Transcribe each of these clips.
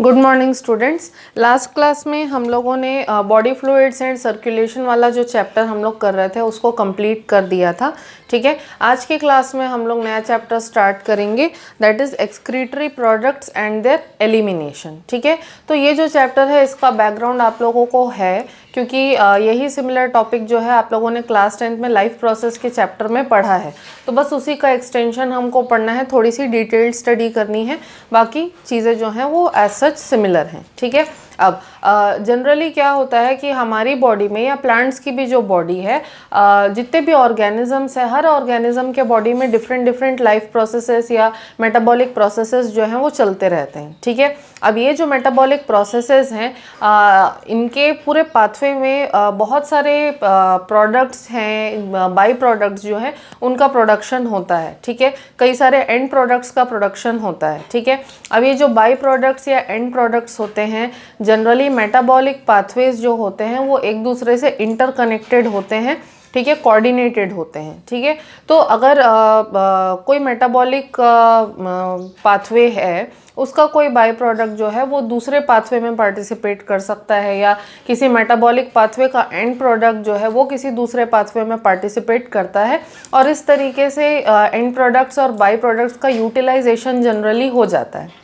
Good morning students. Last class में हम लोगों ने बॉडी फ्लूइड्स एंड सर्कुलेशन वाला जो चैप्टर हम लोग कर रहे थे उसको कंप्लीट कर दिया था। ठीक है, आज की क्लास में हम लोग नया चैप्टर स्टार्ट करेंगे, that is excretory products and there elimination. ठीक है, तो ये जो चैप्टर है इसका बैकग्राउंड आप लोगों को है, क्योंकि यही सिमिलर टॉपिक जो है आप लोगों ने क्लास 10th में लाइफ प्रोसेस के चैप्टर में पढ़ा है, तो बस उसी का एक्सटेंशन हमको पढ़ना है, थोड़ी सी डिटेल्ड स्टडी करनी है, बाकी चीज़ें जो हैं वो एज सच सिमिलर हैं। ठीक है, अब जनरली क्या होता है कि हमारी बॉडी में या प्लांट्स की भी जो बॉडी है, जितने भी ऑर्गेनिजम्स है, हर ऑर्गेनिज्म के बॉडी में डिफरेंट लाइफ प्रोसेसेस या मेटाबॉलिक प्रोसेसेस जो हैं वो चलते रहते हैं। ठीक है, अब ये जो मेटाबॉलिक प्रोसेसेस हैं, इनके पूरे पाथवे में बहुत सारे प्रोडक्ट्स हैं, बाई प्रोडक्ट्स जो हैं उनका प्रोडक्शन होता है। ठीक है, कई सारे एंड प्रोडक्ट्स का प्रोडक्शन होता है। ठीक है, अब ये जो बाई प्रोडक्ट्स या एंड प्रोडक्ट्स होते हैं, जनरली मेटाबॉलिक पाथवेज जो होते हैं वो एक दूसरे से इंटरकनेक्टेड होते हैं। ठीक है, कोऑर्डिनेटेड होते हैं। ठीक है, तो अगर कोई मेटाबॉलिक पाथवे है, उसका कोई बाई प्रोडक्ट जो है वो दूसरे पाथवे में पार्टिसिपेट कर सकता है, या किसी मेटाबॉलिक पाथवे का एंड प्रोडक्ट जो है वो किसी दूसरे पाथवे में पार्टिसिपेट करता है, और इस तरीके से एंड प्रोडक्ट्स और बाई प्रोडक्ट्स का यूटिलाइजेशन जनरली हो जाता है।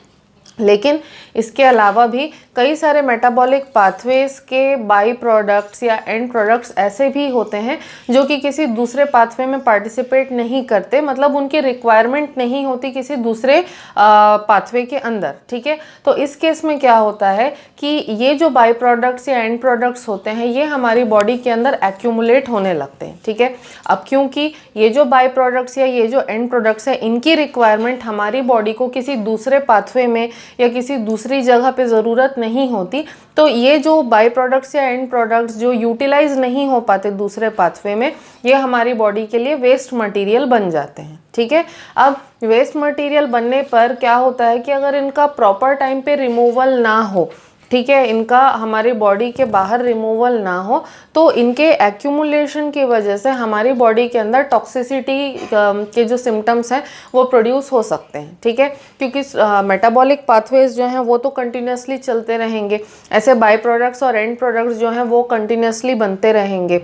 लेकिन इसके अलावा भी कई सारे मेटाबॉलिक पाथवेज के बाई प्रोडक्ट्स या एंड प्रोडक्ट्स ऐसे भी होते हैं जो कि किसी दूसरे पाथवे में पार्टिसिपेट नहीं करते, मतलब उनकी रिक्वायरमेंट नहीं होती किसी दूसरे पाथवे के अंदर। ठीक है, तो इस केस में क्या होता है कि ये जो बाई प्रोडक्ट्स या एंड प्रोडक्ट्स होते हैं ये हमारी बॉडी के अंदर एक्यूमुलेट होने लगते हैं। ठीक है, अब क्योंकि ये जो बाई प्रोडक्ट्स या ये जो एंड प्रोडक्ट्स हैं इनकी रिक्वायरमेंट हमारी बॉडी को किसी दूसरे पाथवे में या किसी दूसरी जगह पे ज़रूरत नहीं होती, तो ये जो बाई प्रोडक्ट्स या एंड प्रोडक्ट्स जो यूटिलाइज नहीं हो पाते दूसरे पाथवे में, ये हमारी बॉडी के लिए वेस्ट मटेरियल बन जाते हैं। ठीक है, अब वेस्ट मटेरियल बनने पर क्या होता है कि अगर इनका प्रॉपर टाइम पे रिमूवल ना हो, ठीक है, इनका हमारी बॉडी के बाहर रिमूवल ना हो, तो इनके एक्यूमुलेशन की वजह से हमारी बॉडी के अंदर टॉक्सिसिटी के जो सिम्टम्स हैं वो प्रोड्यूस हो सकते हैं। ठीक है, क्योंकि मेटाबॉलिक पाथवेज जो हैं वो तो कंटिन्यूसली चलते रहेंगे, ऐसे बाई प्रोडक्ट्स और एंड प्रोडक्ट्स जो हैं वो कंटिन्यूसली बनते रहेंगे।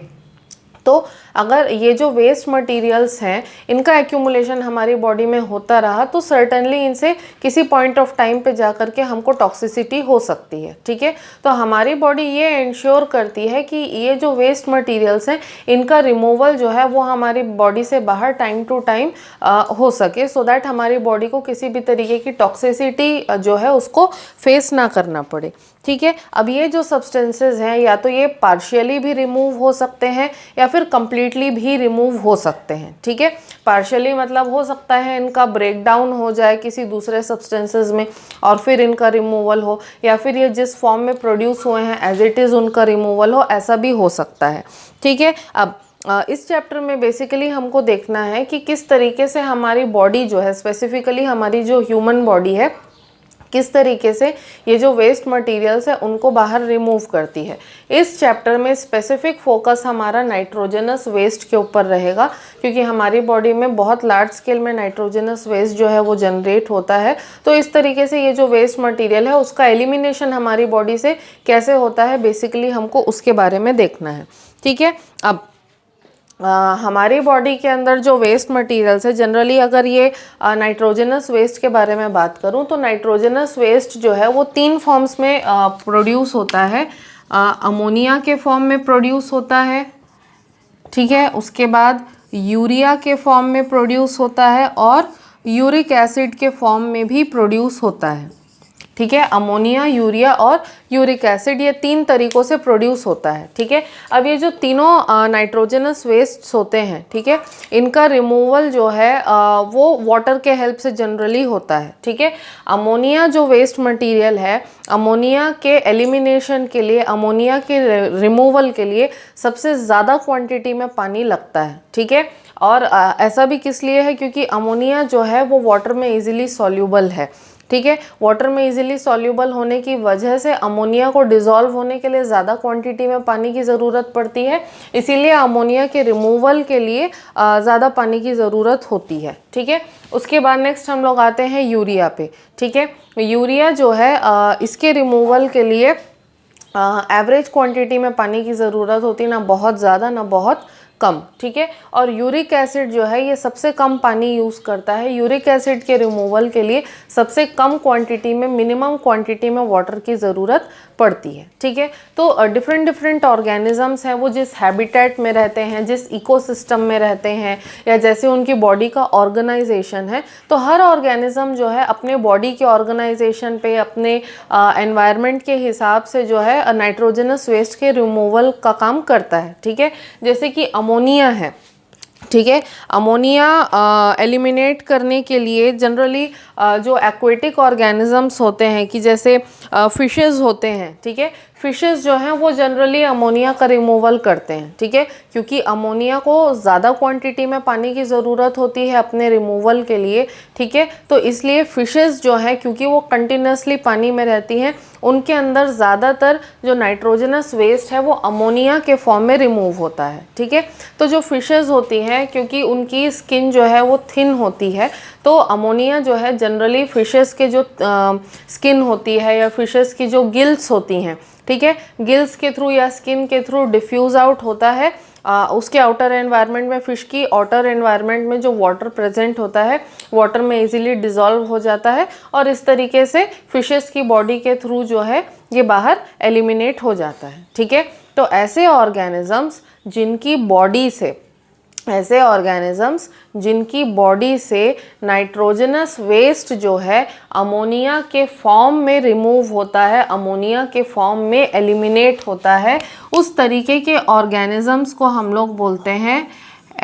तो अगर ये जो वेस्ट मटेरियल्स हैं इनका एक्यूमुलेशन हमारी बॉडी में होता रहा तो सर्टेनली इनसे किसी पॉइंट ऑफ टाइम पे जा कर के हमको टॉक्सिसिटी हो सकती है। ठीक है, तो हमारी बॉडी ये इंश्योर करती है कि ये जो वेस्ट मटेरियल्स हैं इनका रिमूवल जो है वो हमारी बॉडी से बाहर टाइम टू टाइम हो सके, सो दैट हमारी बॉडी को किसी भी तरीके की टॉक्सिसिटी जो है उसको फेस ना करना पड़े। ठीक है, अब ये जो सब्सटेंसेस हैं या तो ये पार्शियली भी रिमूव हो सकते हैं या फिर कंप्लीटली भी रिमूव हो सकते हैं। ठीक है, पार्शियली मतलब हो सकता है इनका ब्रेक डाउन हो जाए किसी दूसरे सब्सटेंसेस में और फिर इनका रिमूवल हो, या फिर ये जिस फॉर्म में प्रोड्यूस हुए हैं एज इट इज़ उनका रिमूवल हो, ऐसा भी हो सकता है। ठीक है, अब इस चैप्टर में बेसिकली हमको देखना है कि किस तरीके से हमारी बॉडी जो है, स्पेसिफिकली हमारी जो ह्यूमन बॉडी है, किस तरीके से ये जो वेस्ट मटेरियल्स है उनको बाहर रिमूव करती है। इस चैप्टर में स्पेसिफिक फोकस हमारा नाइट्रोजनस वेस्ट के ऊपर रहेगा, क्योंकि हमारी बॉडी में बहुत लार्ज स्केल में नाइट्रोजनस वेस्ट जो है वो जनरेट होता है। तो इस तरीके से ये जो वेस्ट मटेरियल है उसका एलिमिनेशन हमारी बॉडी से कैसे होता है, बेसिकली हमको उसके बारे में देखना है। ठीक है, अब हमारी बॉडी के अंदर जो वेस्ट मटेरियल्स है, जनरली अगर ये नाइट्रोजनस वेस्ट के बारे में बात करूं तो नाइट्रोजनस वेस्ट जो है वो 3 फॉर्म्स में प्रोड्यूस होता है। अमोनिया के फॉर्म में प्रोड्यूस होता है, ठीक है, उसके बाद यूरिया के फॉर्म में प्रोड्यूस होता है और यूरिक एसिड के फॉर्म में भी प्रोड्यूस होता है। ठीक है, अमोनिया, यूरिया और यूरिक एसिड, ये 3 तरीक़ों से प्रोड्यूस होता है। ठीक है, अब ये जो तीनों नाइट्रोजनस वेस्ट होते हैं, ठीक है, इनका रिमूवल जो है वो वाटर के हेल्प से जनरली होता है। ठीक है, अमोनिया जो वेस्ट मटेरियल है, अमोनिया के एलिमिनेशन के लिए, अमोनिया के रिमूवल के लिए सबसे ज़्यादा क्वांटिटी में पानी लगता है। ठीक है, और ऐसा भी किस लिए है, क्योंकि अमोनिया जो है वो वाटर में ईजिली सॉल्यूबल है। ठीक है। वाटर में इजीली सॉल्यूबल होने की वजह से अमोनिया को डिसॉल्व होने के लिए ज़्यादा क्वांटिटी में पानी की ज़रूरत पड़ती है, इसीलिए अमोनिया के रिमूवल के लिए ज़्यादा पानी की ज़रूरत होती है, ठीक है। उसके बाद नेक्स्ट हम लोग आते हैं यूरिया पे, ठीक है। यूरिया जो है इसके रिमूवल के लिए एवरेज क्वांटिटी में पानी की ज़रूरत होती है, ना बहुत ज़्यादा ना बहुत कम, ठीक है। और यूरिक एसिड जो है ये सबसे कम पानी यूज़ करता है। यूरिक एसिड के रिमूवल के लिए सबसे कम क्वांटिटी में, मिनिमम क्वांटिटी में वाटर की ज़रूरत पड़ती है, ठीक है। तो डिफरेंट डिफरेंट ऑर्गेनिजम्स हैं, वो जिस हैबिटेट में रहते हैं, जिस इकोसिस्टम में रहते हैं, या जैसे उनकी बॉडी का ऑर्गेनाइजेशन है, तो हर ऑर्गेनिज्म जो है अपने बॉडी के ऑर्गेनाइजेशन पे, अपने एनवायरनमेंट के हिसाब से जो है नाइट्रोजनस वेस्ट के रिमूवल का काम करता है, ठीक है। जैसे कि अमोनिया है, ठीक है। अमोनिया एलिमिनेट करने के लिए जनरली जो एक्वेटिक ऑर्गेनिजम्स होते हैं, कि जैसे फिशेस होते हैं, ठीक है। फिशेस जो हैं वो जनरली अमोनिया का रिमूवल करते हैं, ठीक है, क्योंकि अमोनिया को ज़्यादा क्वांटिटी में पानी की ज़रूरत होती है अपने रिमूवल के लिए, ठीक है। तो इसलिए फिशेस जो हैं, क्योंकि वो कंटिन्यूसली पानी में रहती हैं, उनके अंदर ज़्यादातर जो नाइट्रोजनस वेस्ट है वो अमोनिया के फॉर्म में रिमूव होता है, ठीक है। तो जो फिशेस होती हैं, क्योंकि उनकी स्किन जो है वो थिन होती है, तो अमोनिया जो है जनरली फिशेस के जो स्किन होती है या फिशेस की जो गिल्स होती हैं, ठीक है, गिल्स के थ्रू या स्किन के थ्रू डिफ्यूज़ आउट होता है। उसके आउटर एनवायरनमेंट में, फिश की आउटर एनवायरनमेंट में जो वाटर प्रेजेंट होता है, वाटर में इजीली डिसॉल्व हो जाता है, और इस तरीके से फिशेस की बॉडी के थ्रू जो है ये बाहर एलिमिनेट हो जाता है, ठीक है। तो ऐसे ऑर्गेनिजम्स जिनकी बॉडी से नाइट्रोजनस वेस्ट जो है अमोनिया के फॉर्म में रिमूव होता है, अमोनिया के फॉर्म में एलिमिनेट होता है, उस तरीके के ऑर्गेनिजम्स को हम लोग बोलते हैं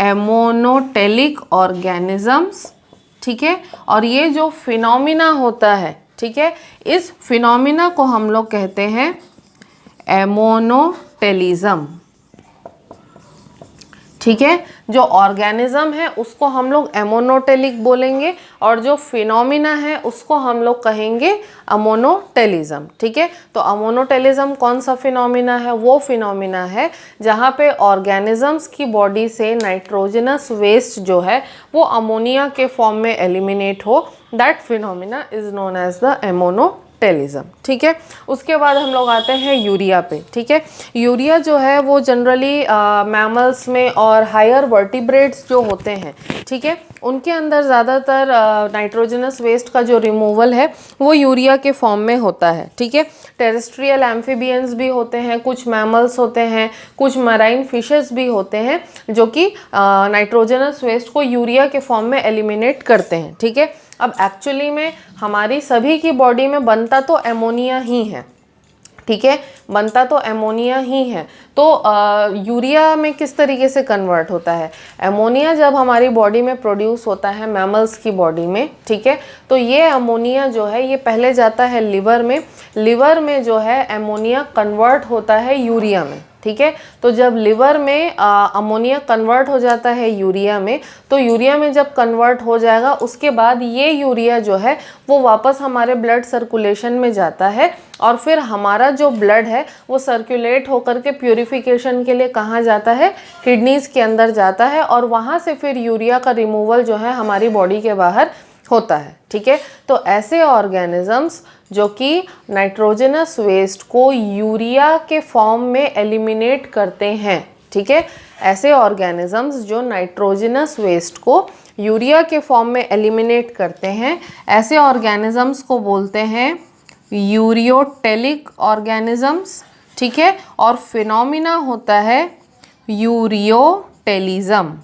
एमोनोटेलिक ऑर्गेनिजम्स, ठीक है। और ये जो फिनोमिना होता है, ठीक है, इस फिनोमिना को हम लोग कहते हैं एमोनोटेलिज्म, ठीक है। जो ऑर्गेनिज्म है उसको हम लोग एमोनोटेलिक बोलेंगे, और जो फिनोमिना है उसको हम लोग कहेंगे अमोनोटेलिज्म, ठीक है। तो अमोनोटेलिज्म कौन सा फिनोमिना है? वो फिनोमिना है जहाँ पे ऑर्गेनिजम्स की बॉडी से नाइट्रोजनस वेस्ट जो है वो अमोनिया के फॉर्म में एलिमिनेट हो। That phenomena is known as the ammonotelism, ठीक है। उसके बाद हम लोग आते हैं यूरिया पे, ठीक है। यूरिया जो है वो जनरली मैमल्स में और हायर वर्टिब्रेट्स जो होते हैं, ठीक है, उनके अंदर ज़्यादातर नाइट्रोजनस वेस्ट का जो रिमूवल है वो यूरिया के फॉर्म में होता है, ठीक है। टेरेस्ट्रियल एम्फीबियंस भी होते हैं, कुछ मैमल्स होते हैं, कुछ मराइन फिशेस भी होते हैं जो कि नाइट्रोजनस वेस्ट को यूरिया के फॉर्म में एलिमिनेट करते हैं, ठीक है। अब एक्चुअली में हमारी सभी की बॉडी में बनता तो एमोनिया ही है, ठीक है, बनता तो एमोनिया ही है। तो यूरिया में किस तरीके से कन्वर्ट होता है? एमोनिया जब हमारी बॉडी में प्रोड्यूस होता है मैमल्स की बॉडी में, ठीक है, तो ये अमोनिया जो है ये पहले जाता है लिवर में, लिवर में जो है एमोनिया कन्वर्ट होता है यूरिया में, ठीक है। तो जब लिवर में अमोनिया कन्वर्ट हो जाता है यूरिया में, तो यूरिया में जब कन्वर्ट हो जाएगा उसके बाद ये यूरिया जो है वो वापस हमारे ब्लड सर्कुलेशन में जाता है, और फिर हमारा जो ब्लड है वो सर्कुलेट होकर के प्यूरिफिकेशन के लिए कहाँ जाता है? किडनीज़ के अंदर जाता है, और वहाँ से फिर यूरिया का रिमूवल जो है हमारी बॉडी के बाहर होता है, ठीक है। तो ऐसे ऑर्गेनिजम्स जो कि नाइट्रोजनस वेस्ट को यूरिया के फॉर्म में एलिमिनेट करते हैं, ठीक है, ऐसे ऑर्गेनिजम्स जो नाइट्रोजनस वेस्ट को यूरिया के फॉर्म में एलिमिनेट करते हैं, ऐसे ऑर्गेनिजम्स को बोलते हैं यूरियोटेलिक ऑर्गेनिजम्स, ठीक है। और फिनोमिना होता है ureotelism.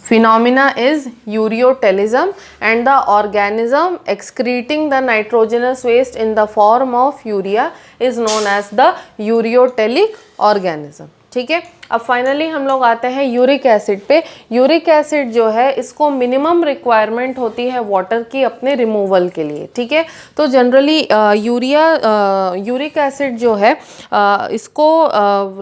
Phenomena is uriotelilism, and the organism excreting the nitrogenous waste in the form of urea is known as the uriotelic organism, ठीक है। अब फाइनली हम लोग आते हैं यूरिक एसिड पे। यूरिक एसिड जो है इसको मिनिमम रिक्वायरमेंट होती है वाटर की अपने रिमूवल के लिए, ठीक है। तो जनरली यूरिक एसिड जो है इसको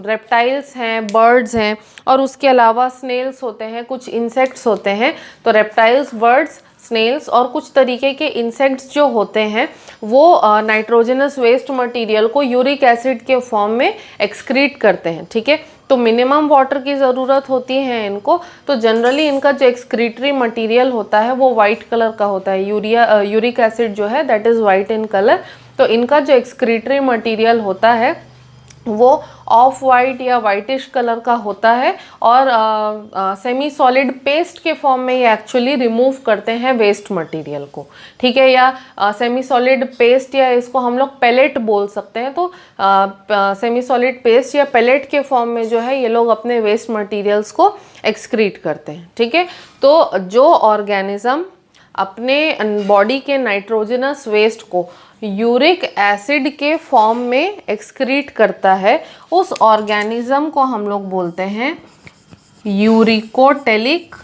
रेप्टाइल्स हैं, बर्ड्स हैं, और उसके अलावा स्नेल्स होते हैं, कुछ इंसेक्ट्स होते हैं। तो रेप्टाइल्स, बर्ड्स, स्नेल्स और कुछ तरीके के इंसेक्ट्स जो होते हैं वो नाइट्रोजनस वेस्ट मटेरियल को यूरिक एसिड के फॉर्म में एक्सक्रीट करते हैं, ठीक है। तो मिनिमम वाटर की ज़रूरत होती है इनको, तो जनरली इनका जो एक्सक्रीटरी मटेरियल होता है वो वाइट कलर का होता है। यूरिक एसिड जो है that is white in colour. तो इनका जो एक्सक्रीटरी मटेरियल होता है वो ऑफ वाइट या वाइटिश कलर का होता है और सेमी सॉलिड पेस्ट के फॉर्म में ये एक्चुअली रिमूव करते हैं वेस्ट मटेरियल को, ठीक है। या सेमी सॉलिड पेस्ट या इसको हम लोग पेलेट बोल सकते हैं। तो सेमी सॉलिड पेस्ट या पेलेट के फॉर्म में जो है ये लोग अपने वेस्ट मटेरियल्स को एक्सक्रीट करते हैं, ठीक है। तो जो ऑर्गेनिज्म अपने बॉडी के नाइट्रोजनस वेस्ट को यूरिक एसिड के फॉर्म में एक्सक्रीट करता है उस ऑर्गेनिज्म को हम लोग बोलते हैं uricotelic.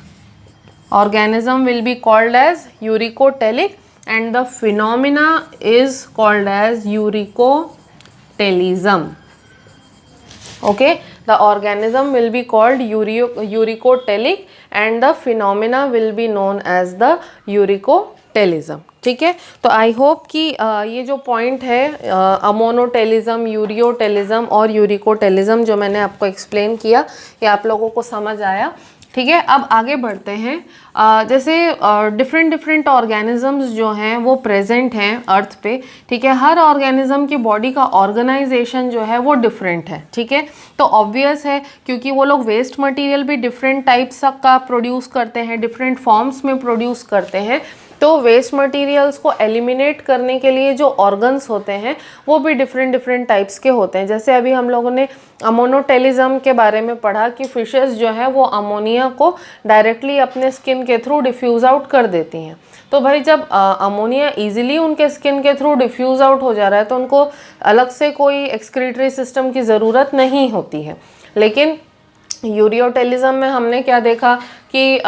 Organism will be called as uricotelic and the phenomena is called as uricotelism. Okay, the organism will be called uricotelic and the phenomena will be known as the uricotelism, ठीक है। तो I hope कि ये जो point है ammonotelism, ureotelism और uricotelism जो मैंने आपको एक्सप्लेन किया ये आप लोगों को समझ आया, ठीक है। अब आगे बढ़ते हैं। जैसे डिफरेंट ऑर्गेनिजम्स जो हैं वो प्रेजेंट हैं अर्थ पे, ठीक है। हर ऑर्गेनिज्म की बॉडी का ऑर्गेनाइजेशन जो है वो डिफरेंट है, ठीक है। तो ऑब्वियस है क्योंकि वो लोग वेस्ट मटेरियल भी डिफरेंट टाइप्स का प्रोड्यूस करते हैं, डिफरेंट फॉर्म्स में प्रोड्यूस करते हैं। तो वेस्ट मटेरियल्स को एलिमिनेट करने के लिए जो ऑर्गन्स होते हैं वो भी डिफरेंट टाइप्स के होते हैं। जैसे अभी हम लोगों ने अमोनोटेलिज्म के बारे में पढ़ा कि फिशेस जो है वो अमोनिया को डायरेक्टली अपने स्किन के थ्रू डिफ्यूज़ आउट कर देती हैं। तो भाई जब अमोनिया इजीली उनके स्किन के थ्रू डिफ्यूज़ आउट हो जा रहा है तो उनको अलग से कोई एक्सक्रीटरी सिस्टम की ज़रूरत नहीं होती है। लेकिन यूरियोटेलिज्म में हमने क्या देखा कि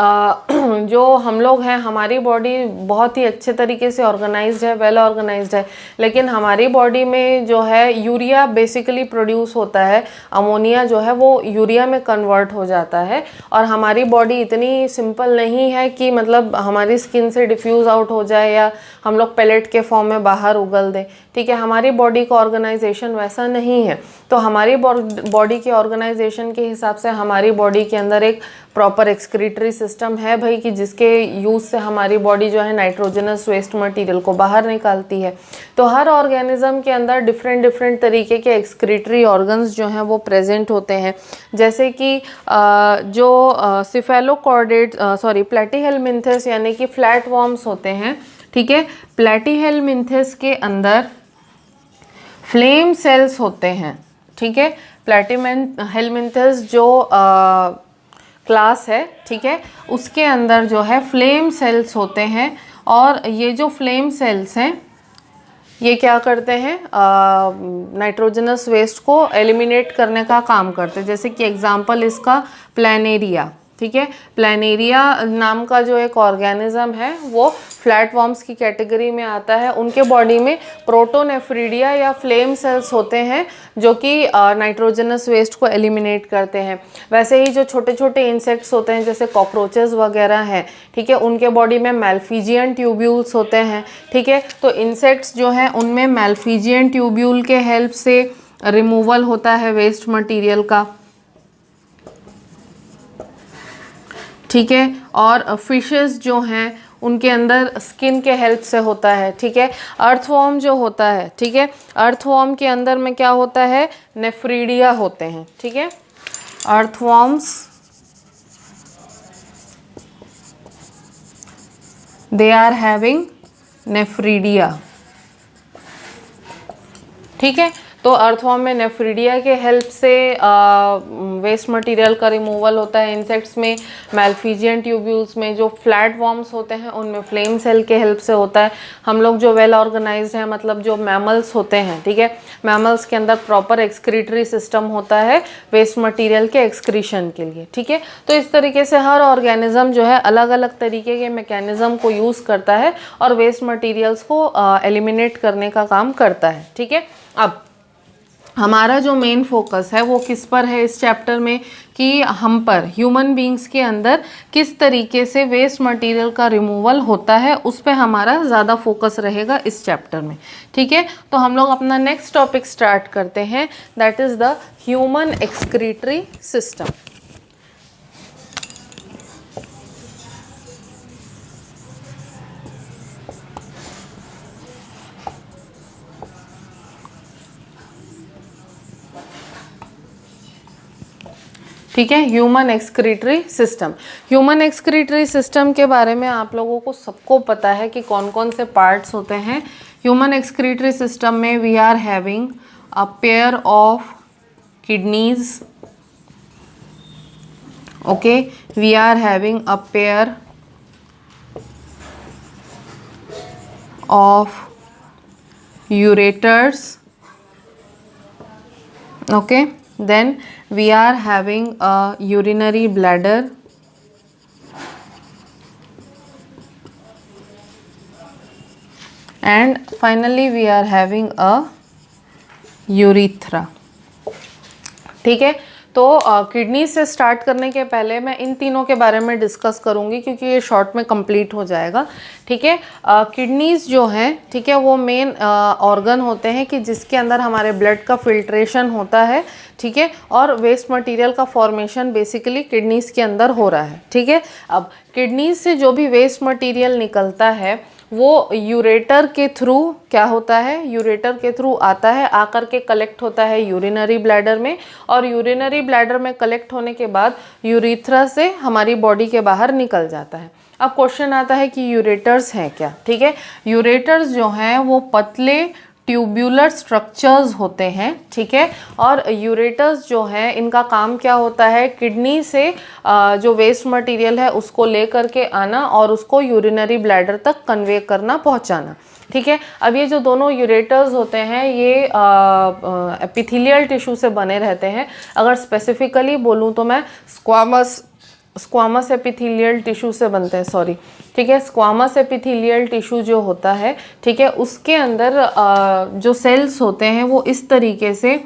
जो हम लोग हैं हमारी बॉडी बहुत ही अच्छे तरीके से ऑर्गेनाइज्ड है, वेल ऑर्गेनाइज्ड है, लेकिन हमारी बॉडी में जो है यूरिया बेसिकली प्रोड्यूस होता है, अमोनिया जो है वो यूरिया में कन्वर्ट हो जाता है। और हमारी बॉडी इतनी सिंपल नहीं है कि मतलब हमारी स्किन से डिफ्यूज़ आउट हो जाए या हम लोग पेलेट के फॉर्म में बाहर उगल दें, ठीक है। हमारी बॉडी का ऑर्गेनाइजेशन वैसा नहीं है। तो हमारी बॉडी के ऑर्गेनाइजेशन के हिसाब से हमारी बॉडी के अंदर एक प्रॉपर एक्सक्रीटरी सिस्टम है भाई कि जिसके यूज़ से हमारी बॉडी जो है नाइट्रोजनस वेस्ट मटेरियल को बाहर निकालती है। तो हर ऑर्गेनिज्म के अंदर डिफरेंट तरीके के एक्सक्रीटरी ऑर्गन्स जो हैं वो प्रेजेंट होते हैं। जैसे कि जो प्लैटीहेलमिन्थेस यानी कि फ्लैट वॉर्म्स होते हैं, ठीक है। प्लैटीहेलमिन्थेस के अंदर फ्लेम सेल्स होते हैं, ठीक है। प्लैटीहेलमिन्थेस जो क्लास है, ठीक है, उसके अंदर जो है फ्लेम सेल्स होते हैं। और ये जो फ्लेम सेल्स हैं ये क्या करते हैं, नाइट्रोजनस वेस्ट को एलिमिनेट करने का काम करते हैं। जैसे कि एग्जांपल इसका प्लैनेरिया, ठीक है। प्लैनेरिया नाम का जो एक ऑर्गेनिज्म है वो फ्लैट वॉर्म्स की कैटेगरी में आता है। उनके बॉडी में प्रोटोनेफ्रिडिया या फ्लेम सेल्स होते हैं जो कि नाइट्रोजनस वेस्ट को एलिमिनेट करते हैं। वैसे ही जो छोटे छोटे इंसेक्ट्स होते हैं जैसे कॉकरोचेस वगैरह हैं, ठीक है, उनके बॉडी में मैल्फिजियन ट्यूब्यूल्स होते हैं, ठीक है। तो इंसेक्ट्स जो हैं उनमें मैल्फिजियन ट्यूब्यूल के हेल्प से रिमूवल होता है वेस्ट मटीरियल का, ठीक है। और फिशेस जो हैं उनके अंदर स्किन के हेल्प से होता है, ठीक है। अर्थवॉर्म जो होता है, ठीक है, अर्थवॉर्म के अंदर में क्या होता है, नेफ्रीडिया होते हैं, ठीक है। Earthworms they are having nephridia, ठीक है। तो अर्थवॉर्म में नेफ्रीडिया के हेल्प से वेस्ट मटेरियल का रिमूवल होता है। इंसेक्ट्स में मैल्फिजियन ट्यूब्यूल्स में जो फ्लैट वॉर्म्स होते हैं उनमें फ्लेम सेल के हेल्प से होता है। हम लोग जो वेल ऑर्गेनाइज्ड हैं, मतलब जो मैमल्स होते हैं, ठीक है, मैमल्स के अंदर प्रॉपर एक्सक्रीटरी सिस्टम होता है वेस्ट मटेरियल के एक्सक्रीशन के लिए, ठीक है। तो इस तरीके से हर ऑर्गेनिज्म जो है अलग अलग तरीके के मैकेनिज्म को यूज़ करता है और वेस्ट मटीरियल्स को एलिमिनेट करने का काम करता है, ठीक है। अब हमारा जो मेन फोकस है वो किस पर है इस चैप्टर में, कि हम पर ह्यूमन बीइंग्स के अंदर किस तरीके से वेस्ट मटेरियल का रिमूवल होता है, उस पे हमारा ज़्यादा फोकस रहेगा इस चैप्टर में। ठीक है, तो हम लोग अपना नेक्स्ट टॉपिक स्टार्ट करते हैं, that is the human excretory system. ठीक है, human excretory system. Human excretory system के बारे में आप लोगों को सबको पता है कि कौन कौन से पार्ट्स होते हैं। ह्यूमन एक्सक्रीटरी सिस्टम में we are having a pair of kidneys, okay, we are having a pair of ureters, okay, then we are having a urinary bladder, and finally we are having a urethra। ठीक है, तो kidney से start करने के पहले मैं इन तीनों के बारे में डिस्कस करूंगी क्योंकि ये शॉर्ट में कंप्लीट हो जाएगा। ठीक है, किडनीज जो हैं, ठीक है, वो मेन ऑर्गन होते हैं कि जिसके अंदर हमारे ब्लड का फिल्ट्रेशन होता है। ठीक है, और वेस्ट मटेरियल का फॉर्मेशन बेसिकली किडनीज के अंदर हो रहा है। ठीक है, अब किडनीज से जो भी वेस्ट मटेरियल निकलता है वो यूरेटर के थ्रू क्या होता है, यूरेटर के थ्रू आता है, आकर के कलेक्ट होता है यूरिनरी ब्लैडर में, और यूरिनरी ब्लैडर में कलेक्ट होने के बाद यूरिथ्रा से हमारी बॉडी के बाहर निकल जाता है। अब क्वेश्चन आता है कि यूरेटर्स हैं क्या। ठीक है, यूरेटर्स जो हैं वो पतले ट्यूब्यूलर स्ट्रक्चर्स होते हैं। ठीक है, और यूरेटर्स जो हैं इनका काम क्या होता है, किडनी से जो वेस्ट मटेरियल है उसको ले करके आना और उसको यूरिनरी ब्लैडर तक कन्वे करना, पहुंचाना। ठीक है, अब ये जो दोनों यूरेटर्स होते हैं ये एपिथेलियल टिश्यू से बने रहते हैं। अगर स्पेसिफिकली बोलूँ तो मैं स्क्वामस एपिथेलियल टिश्यू से बनते हैं, सॉरी। ठीक है, स्क्वामस एपिथेलियल टिश्यू जो होता है, ठीक है, उसके अंदर जो सेल्स होते हैं वो इस तरीके से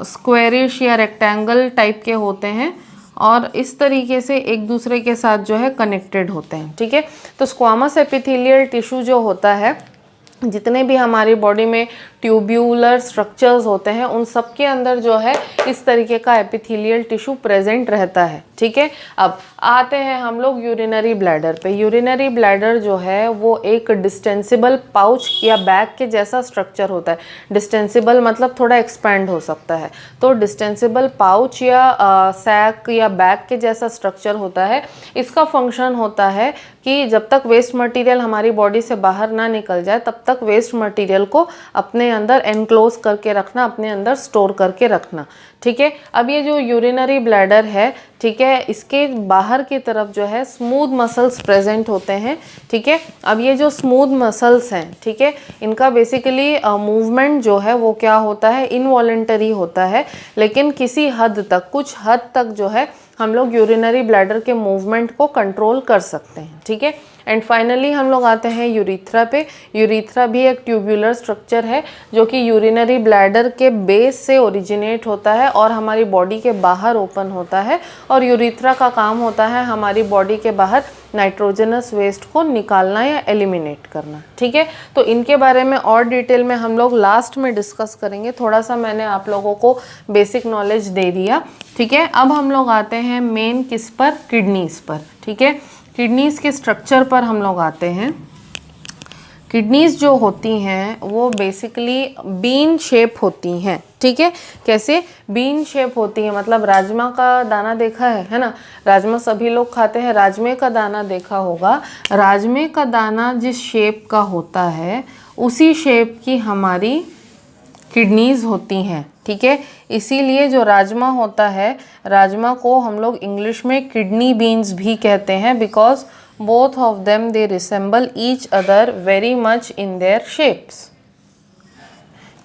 स्क्वेरिश या रेक्टेंगल टाइप के होते हैं और इस तरीके से एक दूसरे के साथ जो है कनेक्टेड होते हैं। ठीक है, तो स्क्वामस एपिथेलियल टिश्यू जो होता है, जितने भी हमारी बॉडी में ट्यूब्यूलर स्ट्रक्चर्स होते हैं उन सब के अंदर जो है इस तरीके का एपिथेलियल टिश्यू प्रेजेंट रहता है। ठीक है, अब आते हैं हम लोग यूरिनरी ब्लैडर पे। यूरिनरी ब्लैडर जो है वो एक डिस्टेंसिबल पाउच या बैग के जैसा स्ट्रक्चर होता है। डिस्टेंसिबल मतलब थोड़ा एक्सपैंड हो सकता है, तो डिस्टेंसिबल पाउच या सैक या बैग के जैसा स्ट्रक्चर होता है। इसका फंक्शन होता है कि जब तक वेस्ट मटेरियल हमारी बॉडी से बाहर ना निकल जाए तब तक वेस्ट मटेरियल को अपने अंदर एनक्लोज करके रखना, अपने अंदर स्टोर करके रखना। ठीक है, अब ये जो यूरिनरी ब्लैडर है, ठीक है, इसके बाहर की तरफ जो है स्मूथ मसल्स प्रेजेंट होते हैं। ठीक है, अब ये जो स्मूथ मसल्स हैं, ठीक है, इनका बेसिकली मूवमेंट जो है वो क्या होता है, इनवॉलेंटरी होता है, लेकिन किसी हद तक, कुछ हद तक जो है हम लोग यूरिनरी ब्लैडर के मूवमेंट को कंट्रोल कर सकते हैं। ठीक है, एंड फाइनली हम लोग आते हैं यूरिथ्रा पे। यूरिथ्रा भी एक ट्यूब्यूलर स्ट्रक्चर है जो कि यूरिनरी ब्लैडर के बेस से ओरिजिनेट होता है और हमारी बॉडी के बाहर ओपन होता है, और यूरिथ्रा का काम होता है हमारी बॉडी के बाहर नाइट्रोजनस वेस्ट को निकालना या एलिमिनेट करना। ठीक है, तो इनके बारे में और डिटेल में हम लोग लास्ट में डिस्कस करेंगे। थोड़ा सा मैंने आप लोगों को बेसिक नॉलेज दे दिया। ठीक है, अब हम लोग आते हैं मेन किस पर, किडनीज पर। ठीक है, किडनीज के स्ट्रक्चर पर हम लोग आते हैं। किडनीज जो होती हैं वो बेसिकली बीन शेप होती हैं। ठीक है, कैसे बीन शेप होती है, मतलब राजमा का दाना देखा है ना, राजमा सभी लोग खाते हैं, राजमे का दाना देखा होगा। राजमे का दाना जिस शेप का होता है उसी शेप की हमारी किडनीज होती हैं। ठीक है, इसीलिए जो राजमा होता है, राजमा को हम लोग इंग्लिश में किडनी बीन्स भी कहते हैं, because both of them they resemble each other very much in their shapes.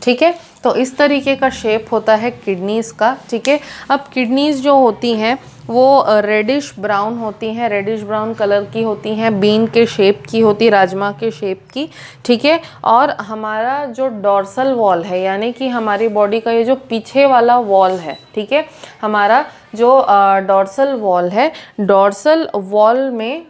ठीक है, तो इस तरीके का शेप होता है किडनीज का। ठीक है, अब किडनीज जो होती हैं वो रेडिश ब्राउन होती हैं, रेडिश ब्राउन कलर की होती हैं, बीन के शेप की होती, राजमा के शेप की, ठीक है। और हमारा जो डॉर्सल वॉल है, यानी कि हमारी बॉडी का ये जो पीछे वाला वॉल है, ठीक है, हमारा जो डॉर्सल वॉल है, डॉर्सल वॉल में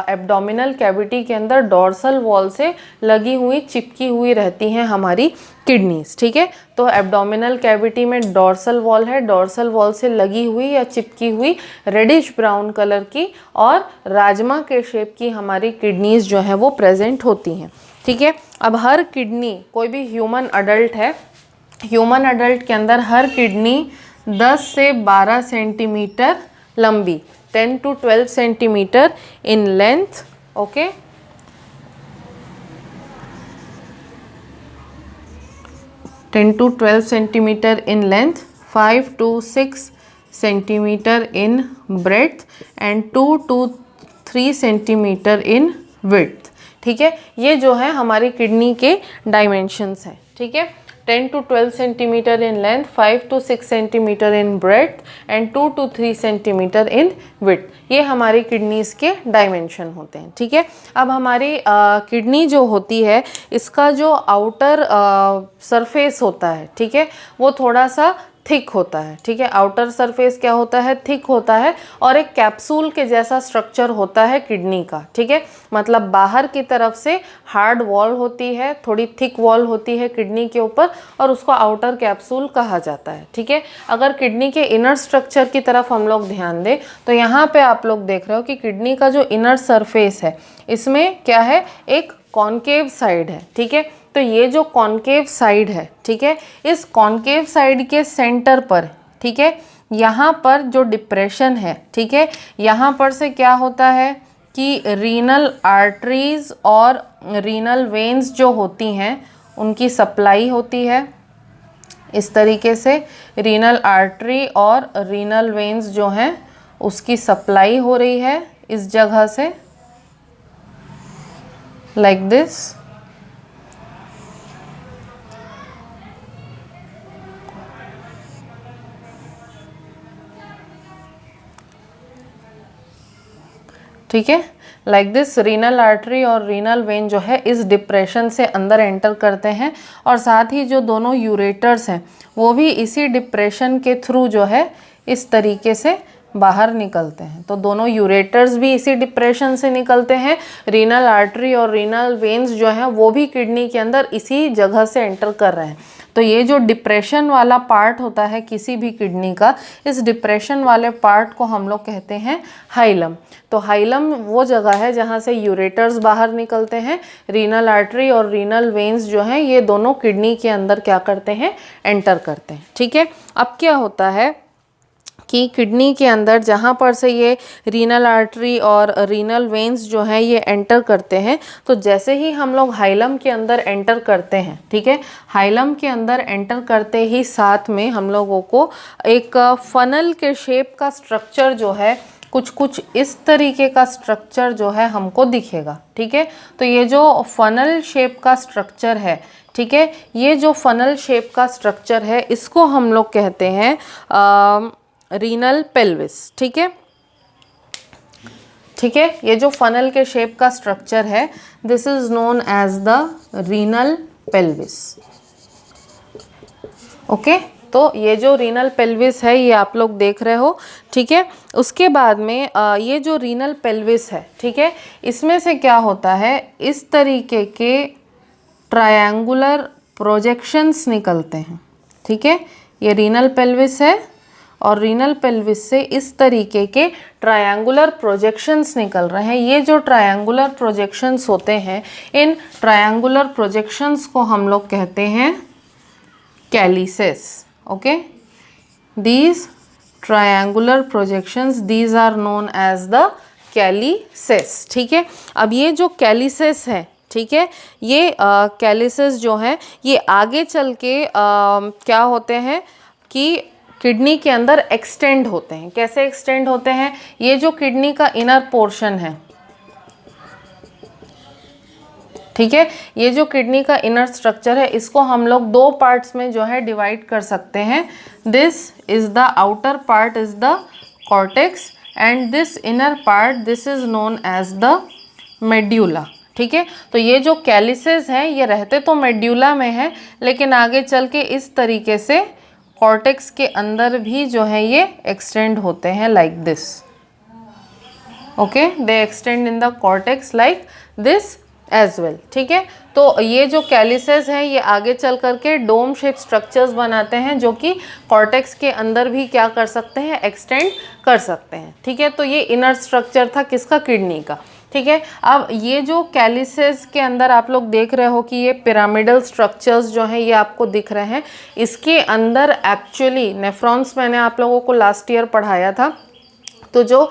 एब्डोमिनल कैविटी के अंदर डॉर्सल वॉल से लगी हुई चिपकी हुई रहती हैं हमारी किडनीज, ठीक है। तो एब्डोमिनल कैविटी में डॉर्सल वॉल है, डॉर्सल वॉल से लगी हुई या चिपकी हुई रेडिश ब्राउन कलर की और राजमा के शेप की हमारी किडनीज जो है वो प्रेजेंट होती हैं, ठीक है। अब हर किडनी, कोई भी ह्यूमन अडल्ट है, ह्यूमन अडल्ट के अंदर हर किडनी 10 से 12 सेंटीमीटर लंबी, 10 to 12 centimetre in length, okay. 10 to 12 centimetre in length, 5 to 6 centimetre in breadth and 2 to 3 centimetre in width, ठीक है। ये जो है हमारी किडनी के डायमेंशंस हैं, ठीक है। 10 to 12 centimetre in length, 5 to 6 centimetre in breadth and 2 to 3 centimetre in width, ये हमारी किडनीज के डायमेंशन होते हैं, ठीक है। अब हमारी किडनी जो होती है, इसका जो आउटर सरफेस होता है, ठीक है, वो थोड़ा सा थिक होता है, ठीक है। आउटर सरफेस क्या होता है? थिक होता है और एक कैप्सूल के जैसा स्ट्रक्चर होता है किडनी का, ठीक है। मतलब बाहर की तरफ से हार्ड वॉल होती है, थोड़ी थिक वॉल होती है किडनी के ऊपर और उसको आउटर कैप्सूल कहा जाता है, ठीक है। अगर किडनी के इनर स्ट्रक्चर की तरफ हम लोग ध्यान दें तो यहाँ पे आप लोग देख रहे हो कि किडनी का जो इनर सरफेस है, इसमें क्या है? एक कॉनकेव साइड है, ठीक है। तो ये जो कॉनकेव साइड है, ठीक है, इस कॉनकेव साइड के सेंटर पर, ठीक है, यहाँ पर जो डिप्रेशन है, ठीक है, यहाँ पर से क्या होता है कि रीनल आर्टरीज और रीनल वेन्स जो होती हैं उनकी सप्लाई होती है। इस तरीके से रीनल आर्टरी और रीनल वेन्स जो हैं उसकी सप्लाई हो रही है इस जगह से, लाइक दिस। ठीक है, लाइक दिस रीनल आर्टरी और रीनल वेन जो है इस डिप्रेशन से अंदर एंटर करते हैं और साथ ही जो दोनों यूरेटर्स हैं वो भी इसी डिप्रेशन के थ्रू जो है इस तरीके से बाहर निकलते हैं। तो दोनों यूरेटर्स भी इसी डिप्रेशन से निकलते हैं, रीनल आर्टरी और रीनल वेन्स जो हैं वो भी किडनी के अंदर इसी जगह से एंटर कर रहे हैं। तो ये जो डिप्रेशन वाला पार्ट होता है किसी भी किडनी का, इस डिप्रेशन वाले पार्ट को हम लोग कहते हैं हाइलम। तो हाइलम वो जगह है जहाँ से यूरेटर्स बाहर निकलते हैं, रीनल आर्टरी और रीनल वेन्स जो हैं ये दोनों किडनी के अंदर क्या करते हैं? एंटर करते हैं, ठीक है। अब क्या होता है कि किडनी के अंदर जहाँ पर से ये रीनल आर्टरी और रीनल वेन्स जो हैं ये एंटर करते हैं, तो जैसे ही हम लोग हाइलम के अंदर एंटर करते हैं, ठीक है, हाइलम के अंदर एंटर करते ही साथ में हम लोगों को एक फनल के शेप का स्ट्रक्चर जो है कुछ इस तरीके का स्ट्रक्चर जो है हमको दिखेगा, ठीक है। तो ये जो फनल शेप का स्ट्रक्चर है, ठीक है, ये जो फनल शेप का स्ट्रक्चर है इसको हम लोग कहते हैं रीनल पेल्विस, ठीक है। ठीक है, ये जो फनल के शेप का स्ट्रक्चर है this is known as the renal pelvis, okay. तो ये जो रीनल पेल्विस है ये आप लोग देख रहे हो, ठीक है। उसके बाद में ये जो रीनल पेल्विस है, ठीक है, इसमें से क्या होता है, इस तरीके के ट्रायंगुलर प्रोजेक्शंस निकलते हैं, ठीक है। ये रीनल पेल्विस है और रीनल पेल्विस से इस तरीके के ट्रायंगुलर प्रोजेक्शंस निकल रहे हैं। ये जो ट्रायंगुलर प्रोजेक्शंस होते हैं, इन ट्रायंगुलर प्रोजेक्शंस को हम लोग कहते हैं calyces, okay. These triangular projections these are known as the calyces, ठीक है। अब ये जो कैलिसेस है, ठीक है, ये कैलिसेस जो हैं ये आगे चल के क्या होते हैं कि किडनी के अंदर एक्सटेंड होते हैं। कैसे एक्सटेंड होते हैं? ये जो किडनी का इनर पोर्शन है, ठीक है, ये जो किडनी का इनर स्ट्रक्चर है इसको हम लोग दो पार्ट्स में जो है डिवाइड कर सकते हैं। This is the outer part is the cortex and this inner part this is known as the medulla. ठीक है, तो ये जो कैलिसेस हैं ये रहते तो मेड्यूला में है, लेकिन आगे चल के इस तरीके से कॉर्टेक्स के अंदर भी जो है ये एक्सटेंड होते हैं like this. Okay, they extend in the cortex like this as well. ठीक है, तो ये जो कैलिसेस हैं ये आगे चल करके डोम शेप स्ट्रक्चर्स बनाते हैं जो कि कॉर्टेक्स के अंदर भी क्या कर सकते हैं, एक्सटेंड कर सकते हैं। ठीक है, तो ये इनर स्ट्रक्चर था किसका, किडनी का। ठीक है, अब ये जो कैलिसेस के अंदर आप लोग देख रहे हो कि ये पिरामिडल स्ट्रक्चर्स जो हैं ये आपको दिख रहे हैं, इसके अंदर एक्चुअली नेफ्रॉन्स मैंने आप लोगों को लास्ट ईयर पढ़ाया था। तो जो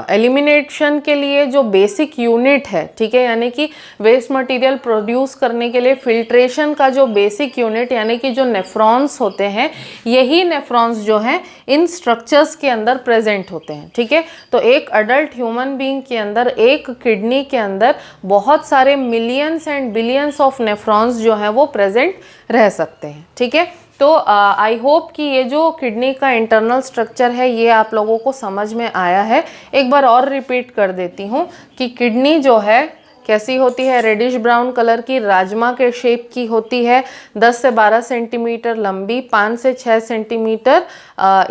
एलिमिनेशन के लिए जो बेसिक यूनिट है, ठीक है, यानी कि वेस्ट मटेरियल प्रोड्यूस करने के लिए फिल्ट्रेशन का जो बेसिक यूनिट यानी कि जो नेफ्रॉन्स होते हैं, यही नेफ्रॉन्स जो हैं इन स्ट्रक्चर्स के अंदर प्रेजेंट होते हैं। ठीक है, तो एक अडल्ट ह्यूमन बीइंग के अंदर, एक किडनी के अंदर बहुत सारे millions and billions of nephrons जो हैं वो प्रेजेंट रह सकते हैं। ठीक है, तो आई होप कि ये जो किडनी का इंटरनल स्ट्रक्चर है ये आप लोगों को समझ में आया है। एक बार और रिपीट कर देती हूँ कि किडनी जो है कैसी होती है, रेडिश ब्राउन कलर की, राजमा के शेप की होती है, 10 से 12 सेंटीमीटर लंबी, 5 से 6 centimetre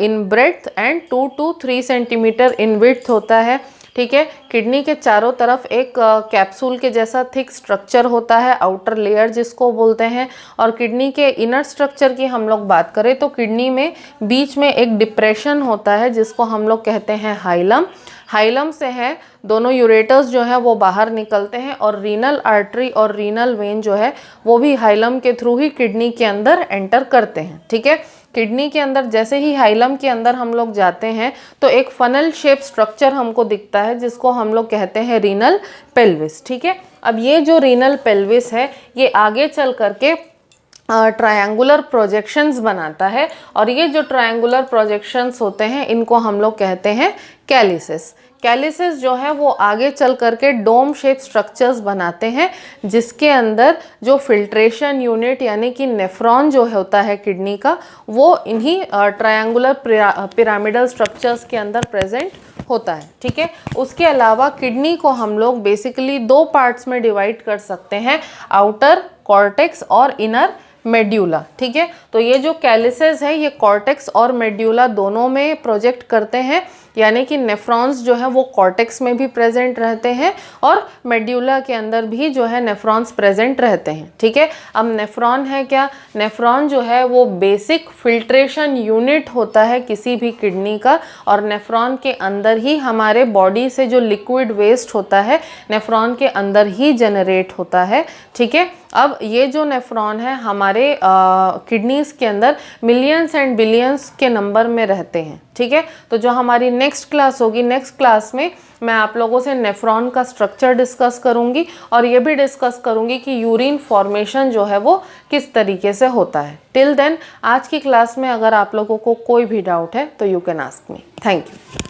in breadth and 2 to 3 centimetre in width होता है। ठीक है, किडनी के चारों तरफ एक कैप्सूल के जैसा थिक स्ट्रक्चर होता है, आउटर लेयर जिसको बोलते हैं। और किडनी के इनर स्ट्रक्चर की हम लोग बात करें तो किडनी में बीच में एक डिप्रेशन होता है जिसको हम लोग कहते हैं हाइलम। हाइलम से है दोनों यूरेटर्स जो है वो बाहर निकलते हैं और रीनल आर्टरी और रीनल वेन जो है वो भी हाइलम के थ्रू ही किडनी के अंदर एंटर करते हैं। ठीक है, किडनी के अंदर जैसे ही हाइलम के अंदर हम लोग जाते हैं तो एक फनल शेप स्ट्रक्चर हमको दिखता है जिसको हम लोग कहते हैं रीनल पेल्विस। ठीक है, अब ये जो रीनल पेल्विस है ये आगे चल करके ट्रायंगुलर प्रोजेक्शंस बनाता है और ये जो ट्रायंगुलर प्रोजेक्शंस होते हैं इनको हम लोग कहते हैं कैलिसेस। कैलिसेस जो है वो आगे चल करके डोम शेप स्ट्रक्चर्स बनाते हैं जिसके अंदर जो फिल्ट्रेशन यूनिट यानी कि नेफ्रॉन जो होता है किडनी का वो इन्हीं ट्रायंगुलर पिरामिडल स्ट्रक्चर्स के अंदर प्रेजेंट होता है। ठीक है, उसके अलावा किडनी को हम लोग बेसिकली 2 पार्ट्स में डिवाइड कर सकते हैं, आउटर कॉर्टेक्स और इनर मेड्यूला। ठीक है, तो ये जो कैलिसेस है ये कॉर्टेक्स और मेड्यूला दोनों में प्रोजेक्ट करते हैं, यानी कि नेफ्रॉन्स जो है वो कॉर्टेक्स में भी प्रेजेंट रहते हैं और मेड्यूला के अंदर भी जो है नेफ्रॉन्स प्रेजेंट रहते हैं। ठीक है, अब नेफ्रॉन है क्या, नेफ्रॉन जो है वो बेसिक फिल्ट्रेशन यूनिट होता है किसी भी किडनी का और नेफ्रॉन के अंदर ही हमारे बॉडी से जो लिक्विड वेस्ट होता है नेफ्रॉन के अंदर ही जनरेट होता है। ठीक है, अब ये जो नेफ्रॉन है हमारे किडनीज के अंदर मिलियंस एंड बिलियंस के नंबर में रहते हैं। ठीक है, तो जो हमारी नेक्स्ट क्लास होगी, नेक्स्ट क्लास में मैं आप लोगों से नेफ्रॉन का स्ट्रक्चर डिस्कस करूंगी और ये भी डिस्कस करूंगी कि यूरिन फॉर्मेशन जो है वो किस तरीके से होता है। टिल देन आज की क्लास में अगर आप लोगों को कोई भी डाउट है तो you can ask me. Thank you.